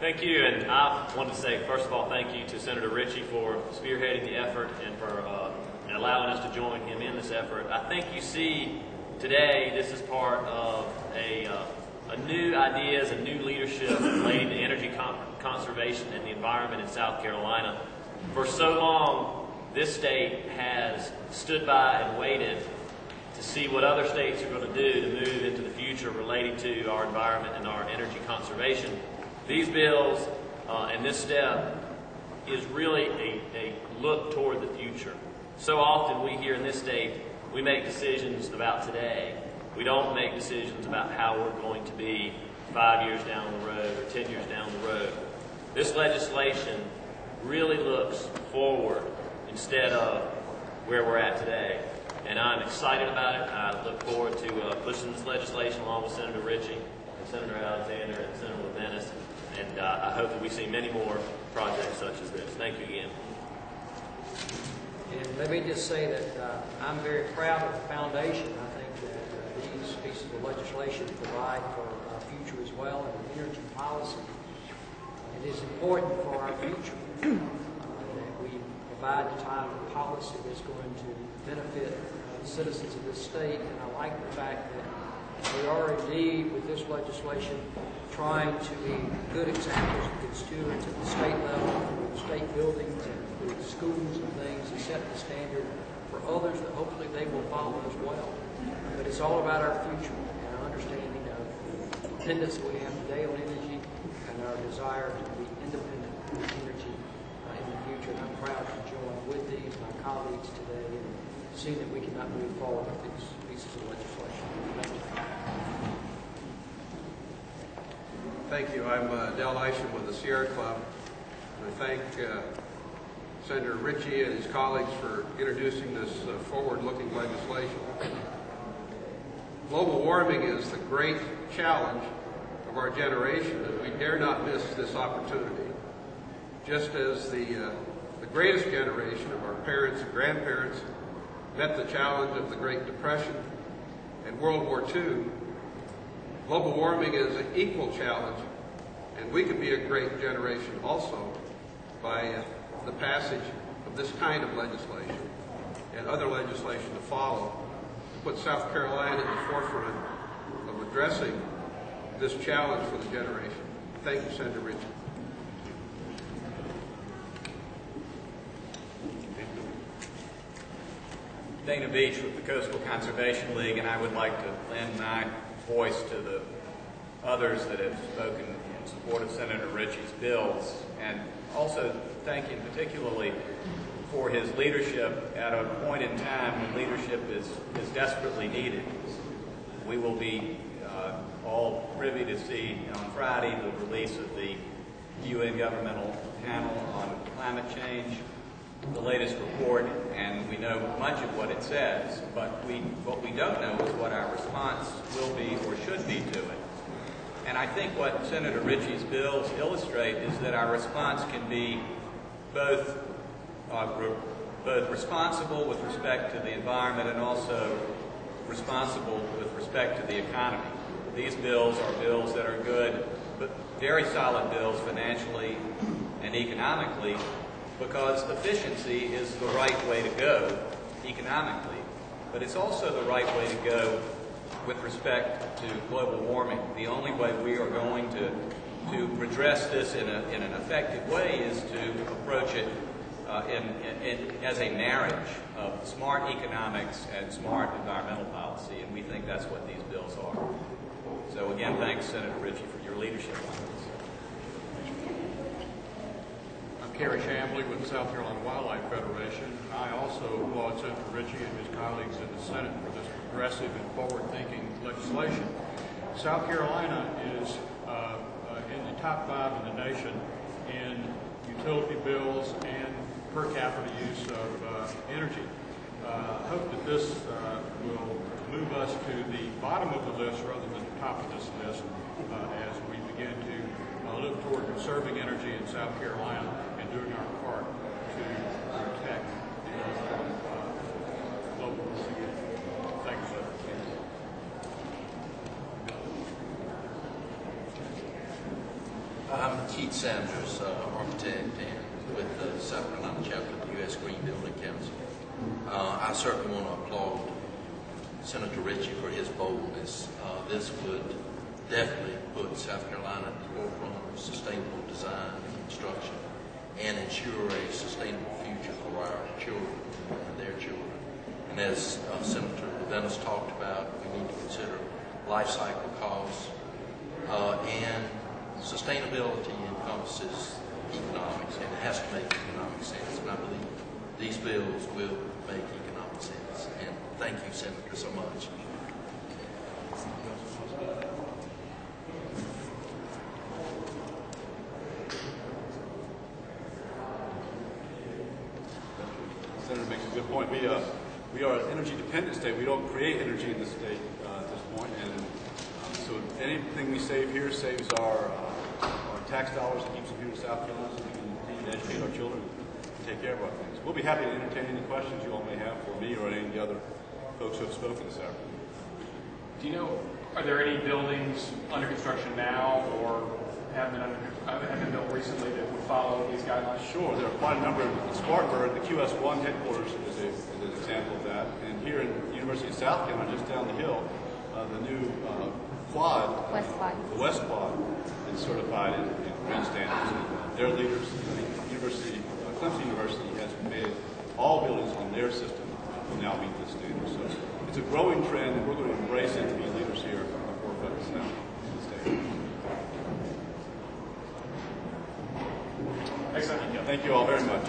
Thank you, and I want to say, first of all, thank you to Senator Ritchie for spearheading the effort and for allowing us to join him in this effort. I think you see today this is part of a new ideas and new leadership relating to energy conservation and the environment in South Carolina. For so long, this state has stood by and waited to see what other states are going to do to move into the future relating to our environment and our energy conservation. These bills and this step is really a look toward the future. So often we here in this state, we make decisions about today. We don't make decisions about how we're going to be 5 years down the road or 10 years down the road. This legislation really looks forward instead of where we're at today. And I'm excited about it. I look forward to pushing this legislation along with Senator Ritchie and Senator Alexander and Senator Levinas. And I hope that we see many more projects such as this. Thank you again. And let me just say that I'm very proud of the foundation. I think that these pieces of legislation provide for our future as well and energy policy. It is important for our future that we provide the type of policy that's going to benefit the citizens of this state. And I like the fact that we are indeed, with this legislation, trying to be good examples of good stewards at the state level, through state buildings and through schools and things, and set the standard for others that hopefully they will follow as well. But it's all about our future and our understanding of the dependence that we have today on energy and our desire to be independent of energy in the future. And I'm proud to join with these, my colleagues today, and see that we cannot move forward with these pieces of legislation. Thank you. Thank you. I'm Del Isham with the Sierra Club. And I thank Senator Ritchie and his colleagues for introducing this forward-looking legislation. Global warming is the great challenge of our generation, and we dare not miss this opportunity. Just as the greatest generation of our parents and grandparents met the challenge of the Great Depression and World War II, global warming is an equal challenge, and we could be a great generation also by the passage of this kind of legislation and other legislation to follow to put South Carolina in the forefront of addressing this challenge for the generation. Thank you, Senator Ritchie. Dana Beach with the Coastal Conservation League, and I would like to lend my voice to the others that have spoken in support of Senator Ritchie's bills, and also thank him particularly for his leadership at a point in time when leadership is desperately needed. We will be all privy to see on Friday the release of the UN Governmental Panel on Climate Change, the latest report, and we know much of what it says, but what we don't know is what our response will be or should be to it. And I think what Senator Ritchie's bills illustrate is that our response can be both responsible with respect to the environment and also responsible with respect to the economy. These bills are bills that are good, but very solid bills financially and economically, because efficiency is the right way to go economically, but it's also the right way to go with respect to global warming. The only way we are going to redress this in an effective way is to approach it as a marriage of smart economics and smart environmental policy, and we think that's what these bills are. So again, thanks, Senator Ritchie, for your leadership on this. I'm Kerry Shambley with the South Carolina Wildlife Federation. I also applaud Senator Ritchie and his colleagues in the Senate for this progressive and forward-thinking legislation. South Carolina is in the top 5 in the nation in utility bills and per capita use of energy. I hope that this will move us to the bottom of the list rather than the top of this list as we begin to look toward conserving energy in South Carolina and doing our part to protect global warming. Thank you, sir. Keith Sanders, architect, and with the South Carolina chapter of the U.S. Green Building Council. I certainly want to applaud Senator Ritchie for his boldness. This would definitely put South Carolina at the forefront of sustainable design and construction and ensure a sustainable future for our children and their children. And as Senator Dennis talked about, we need to consider life cycle costs, and sustainability encompasses economics, and it has to make economic sense. And I believe these bills will make economic sense. And thank you, Senator, so much. Senator makes a good point. We are an energy-dependent state. We don't create energy in the state at this point, and so anything we save here saves our tax dollars and keeps them here in South Carolina, so we can continue to educate our children and take care of our things. We'll be happy to entertain any questions you all may have for me or any of the other folks who have spoken this afternoon. Do you know, are there any buildings under construction now or have been built recently that would follow these guidelines? Sure, there are quite a number. In Spartanburg, the QS1 headquarters is an example of that. And here in the University of South Carolina, just down the hill, the new quad, the West Quad, is certified in green standards. And their leaders, Clemson University has made all buildings on their system will now meet this standard. So it's a growing trend, and we're going to embrace it to be leaders here at the forefront of the state. Excellent. Thank you all very much.